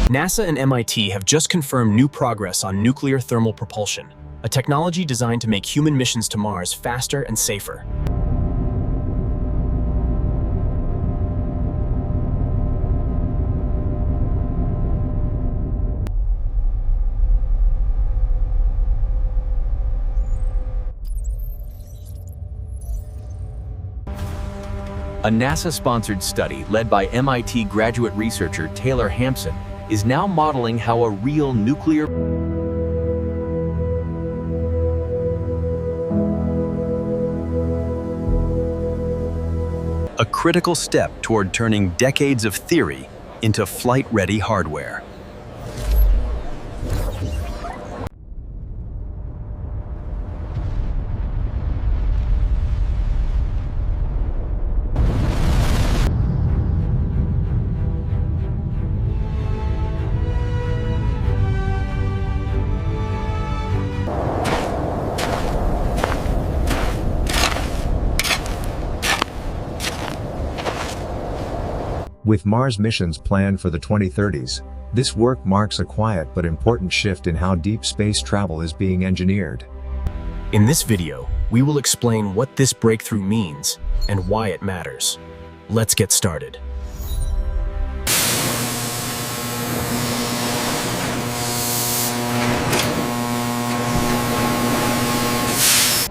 NASA and MIT have just confirmed new progress on nuclear thermal propulsion, a technology designed to make human missions to Mars faster and safer. A NASA-sponsored study led by MIT graduate researcher Taylor Hampson is now modeling how a real nuclear a critical step toward turning decades of theory into flight-ready hardware. With Mars missions planned for the 2030s, this work marks a quiet but important shift in how deep space travel is being engineered. In this video, we will explain what this breakthrough means and why it matters. Let's get started.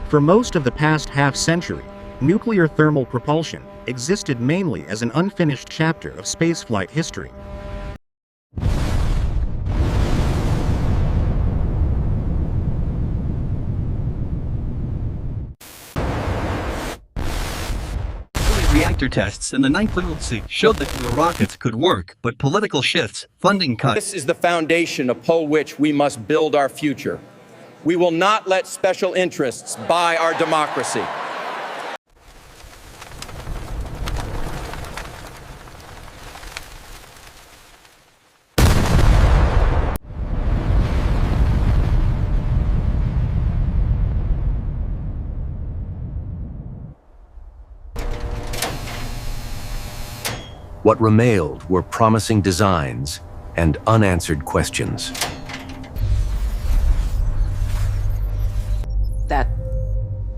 For most of the past half-century, nuclear thermal propulsion existed mainly as an unfinished chapter of spaceflight history. Reactor tests in the 1960s showed that the rockets could work, but political shifts, funding cuts. This is the foundation upon which we must build our future. We will not let special interests buy our democracy. What remained were promising designs and unanswered questions.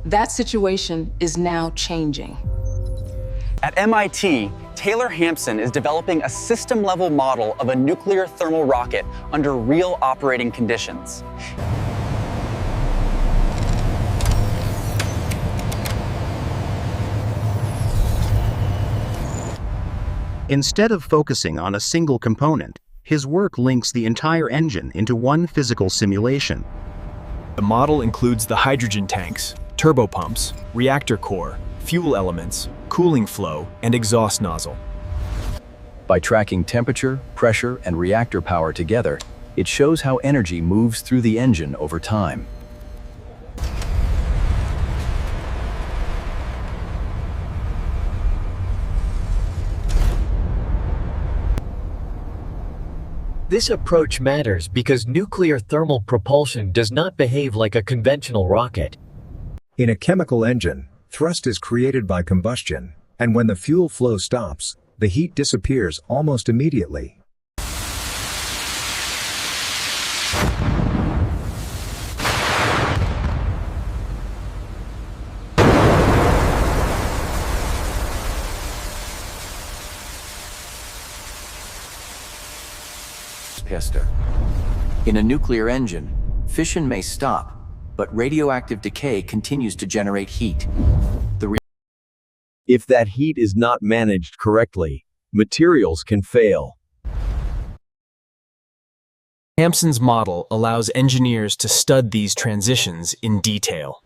That situation is now changing. At MIT, Taylor Hampson is developing a system-level model of a nuclear thermal rocket under real operating conditions. Instead of focusing on a single component, his work links the entire engine into one physical simulation. The model includes the hydrogen tanks, turbopumps, reactor core, fuel elements, cooling flow, and exhaust nozzle. By tracking temperature, pressure, and reactor power together, it shows how energy moves through the engine over time. This approach matters because nuclear thermal propulsion does not behave like a conventional rocket. In a chemical engine, thrust is created by combustion, and when the fuel flow stops, the heat disappears almost immediately. In a nuclear engine, fission may stop, but radioactive decay continues to generate heat. If that heat is not managed correctly, materials can fail. Hampson's model allows engineers to stud these transitions in detail.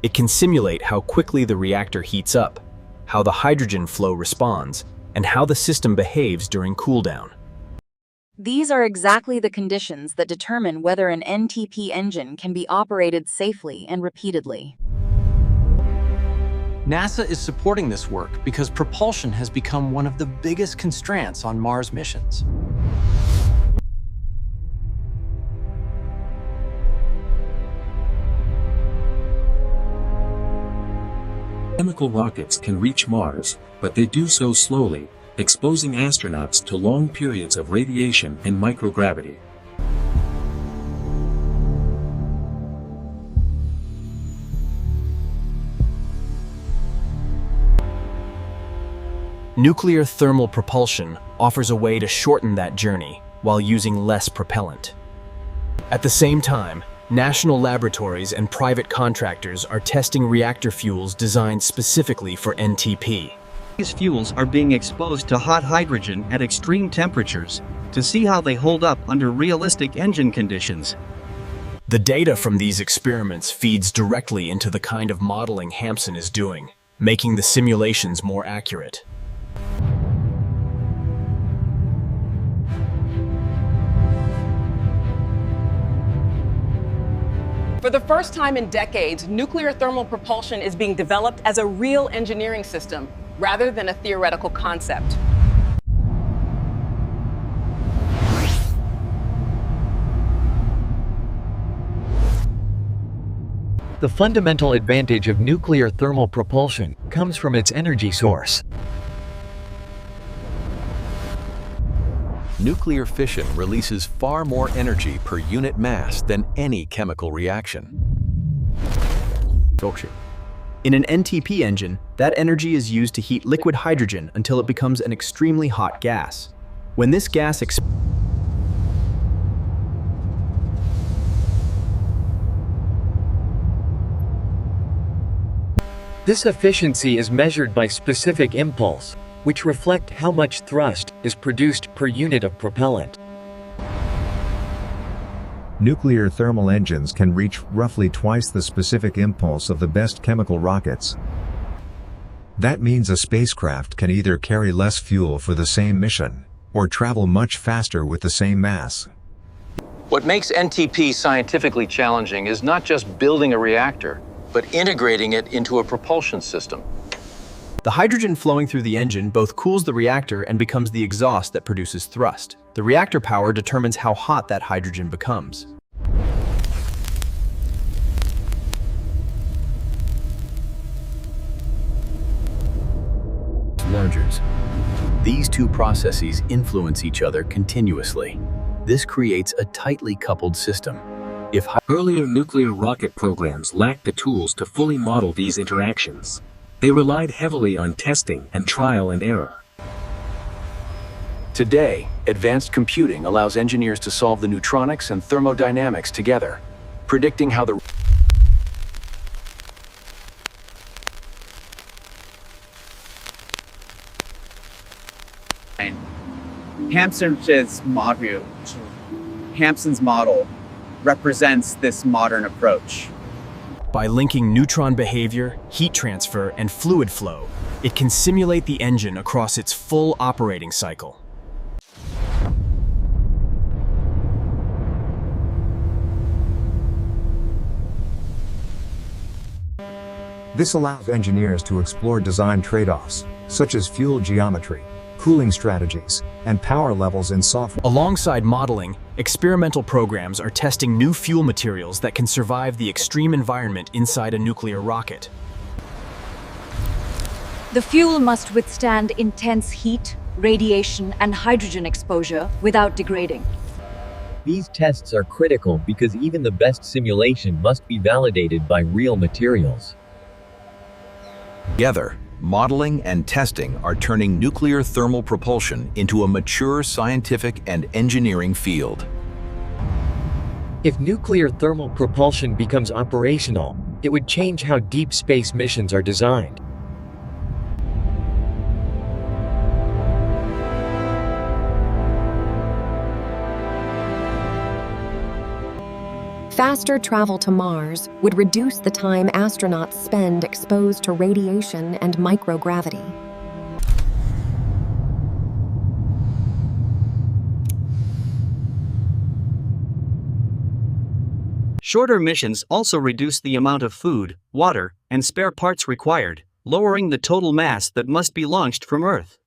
It can simulate how quickly the reactor heats up, how the hydrogen flow responds, and how the system behaves during cooldown. These are exactly the conditions that determine whether an NTP engine can be operated safely and repeatedly. NASA is supporting this work because propulsion has become one of the biggest constraints on Mars missions. Chemical rockets can reach Mars, but they do so slowly, exposing astronauts to long periods of radiation and microgravity. Nuclear thermal propulsion offers a way to shorten that journey while using less propellant. At the same time, national laboratories and private contractors are testing reactor fuels designed specifically for NTP. These fuels are being exposed to hot hydrogen at extreme temperatures to see how they hold up under realistic engine conditions. The data from these experiments feeds directly into the kind of modeling Hampson is doing, making the simulations more accurate. For the first time in decades, nuclear thermal propulsion is being developed as a real engineering system rather than a theoretical concept. The fundamental advantage of nuclear thermal propulsion comes from its energy source. Nuclear fission releases far more energy per unit mass than any chemical reaction. In an NTP engine, that energy is used to heat liquid hydrogen until it becomes an extremely hot gas. When this gas This efficiency is measured by specific impulse, which reflect how much thrust is produced per unit of propellant. Nuclear thermal engines can reach roughly twice the specific impulse of the best chemical rockets. That means a spacecraft can either carry less fuel for the same mission, or travel much faster with the same mass. What makes NTP scientifically challenging is not just building a reactor, but integrating it into a propulsion system. The hydrogen flowing through the engine both cools the reactor and becomes the exhaust that produces thrust. The reactor power determines how hot that hydrogen becomes. Mergers. These two processes influence each other continuously. This creates a tightly coupled system. If earlier nuclear rocket programs lacked the tools to fully model these interactions, they relied heavily on testing and trial and error. Today, advanced computing allows engineers to solve the neutronics and thermodynamics together, predicting how the Hampson's model represents this modern approach. By linking neutron behavior, heat transfer, and fluid flow, it can simulate the engine across its full operating cycle. This allows engineers to explore design trade-offs, such as fuel geometry, cooling strategies, and power levels in software. Alongside modeling, experimental programs are testing new fuel materials that can survive the extreme environment inside a nuclear rocket. The fuel must withstand intense heat, radiation, and hydrogen exposure without degrading. These tests are critical because even the best simulation must be validated by real materials. Together, modeling and testing are turning nuclear thermal propulsion into a mature scientific and engineering field. If nuclear thermal propulsion becomes operational, it would change how deep space missions are designed. Faster travel to Mars would reduce the time astronauts spend exposed to radiation and microgravity. Shorter missions also reduce the amount of food, water, and spare parts required, lowering the total mass that must be launched from Earth.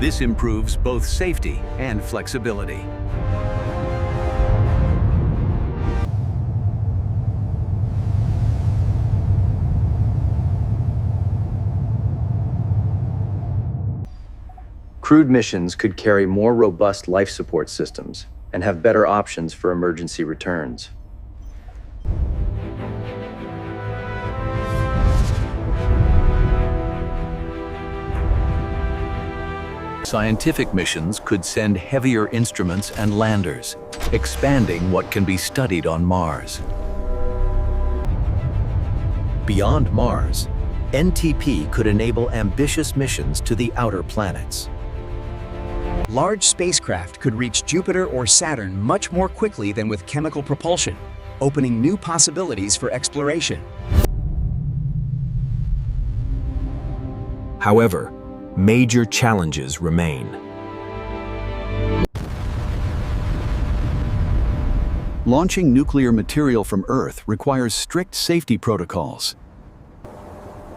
This improves both safety and flexibility. Crewed missions could carry more robust life support systems and have better options for emergency returns. Scientific missions could send heavier instruments and landers, expanding what can be studied on Mars. Beyond Mars, NTP could enable ambitious missions to the outer planets. Large spacecraft could reach Jupiter or Saturn much more quickly than with chemical propulsion, opening new possibilities for exploration. However, major challenges remain. Launching nuclear material from Earth requires strict safety protocols.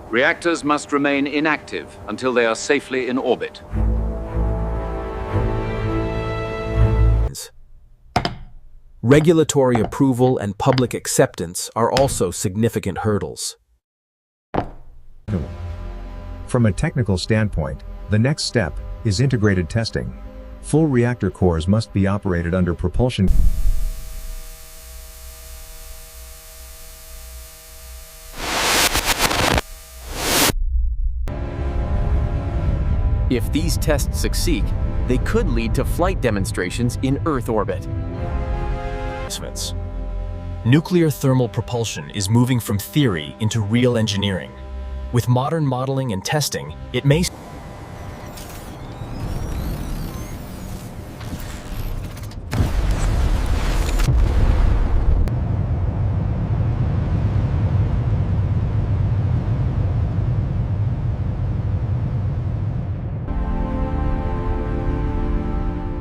Reactors must remain inactive until they are safely in orbit. Regulatory approval and public acceptance are also significant hurdles. From a technical standpoint, the next step is integrated testing. Full reactor cores must be operated under propulsion. If these tests succeed, they could lead to flight demonstrations in Earth orbit. Nuclear thermal propulsion is moving from theory into real engineering. With modern modeling and testing, it may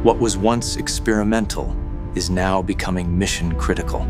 What was once experimental is now becoming mission critical.